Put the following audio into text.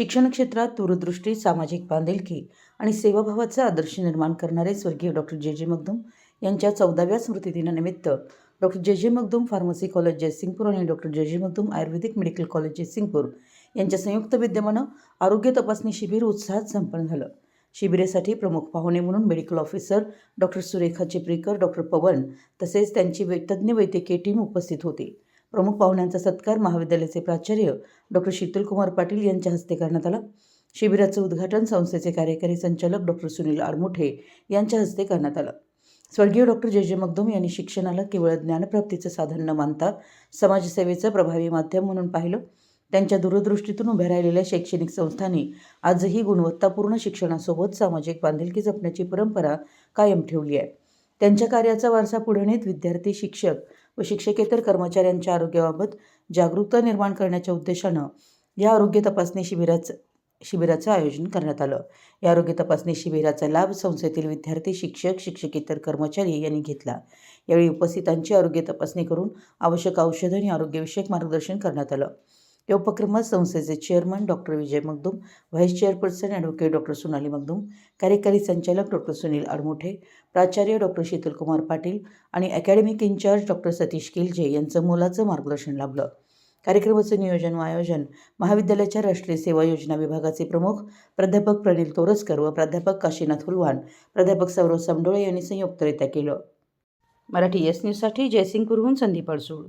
शिक्षण क्षेत्रात दूरदृष्टी, सामाजिक बांधिलकी आणि सेवाभावाचा आदर्श निर्माण करणारे स्वर्गीय डॉक्टर जे मगदूम यांच्या 14व्या स्मृतिदिनानिमित्त डॉक्टर जे मगदूम फार्मसी कॉलेज जयसिंगपूर आणि डॉक्टर जे मगदूम आयुर्वेदिक मेडिकल कॉलेज जयसिंगपूर यांच्या संयुक्त विद्यमानं आरोग्य तपासणी शिबिर उत्साहात संपन्न झालं. शिबिरासाठी प्रमुख पाहुणे म्हणून medical officer doctor Surekha Chiparikar, doctor Pawan तसेच त्यांची तज्ज्ञ वैद्यकीय टीम उपस्थित होती. प्रमुख पाहुण्यांचा सत्कार महाविद्यालयाचे प्राचार्य डॉक्टर शीतलकुमार पाटील यांच्या हस्ते करण्यात आला. शिबिराचं उद्घाटन संस्थेचे कार्यकारी संचालक डॉक्टर सुनील आडमुठे यांच्या हस्ते करण्यात आलं. स्वर्गीय डॉक्टर जे मगदूम यांनी शिक्षणाला केवळ ज्ञानप्राप्तीचं साधन न मानता समाजसेवेचं प्रभावी माध्यम म्हणून पाहिलं. त्यांच्या दूरदृष्टीतून उभ्या राहिलेल्या शैक्षणिक संस्थांनी आजही गुणवत्तापूर्ण शिक्षणासोबत सामाजिक बांधिलकी जपण्याची परंपरा कायम ठेवली आहे. त्यांच्या कार्याचा वारसा पुढे नेत विद्यार्थी, शिक्षक व शिक्षकेतर कर्मचाऱ्यांच्या आरोग्याबाबत जागरूकता निर्माण करण्याच्या उद्देशानं या आरोग्य तपासणी शिबिराचं आयोजन करण्यात आलं. या आरोग्य तपासणी शिबिराचा लाभ संस्थेतील विद्यार्थी, शिक्षक, शिक्षकेतर कर्मचारी यांनी घेतला. यावेळी उपस्थितांची आरोग्य तपासणी करून आवश्यक औषधं आणि आरोग्यविषयक मार्गदर्शन करण्यात आलं. या उपक्रमात संस्थेचे chairman doctor Vijay Magdum, vice chairperson advocate doctor Sonali Magdum, कार्यकारी संचालक डॉक्टर सुनील आडमुठे, प्राचार्य डॉक्टर शीतलकुमार पाटील आणि अकॅडमिक इन्चार्ज डॉक्टर सतीश किलजे यांचं मोलाचं मार्गदर्शन लाभलं. कार्यक्रमाचं नियोजन व आयोजन महाविद्यालयाच्या राष्ट्रीय सेवा योजना विभागाचे प्रमुख प्राध्यापक प्रनिल तोरसकर व प्राध्यापक काशीनाथ हुलवान, प्राध्यापक सौरव समडोळे यांनी संयुक्तरित्या केलं. मराठी एस न्यूजसाठी जयसिंगपूरहून संदीप अडसूळ.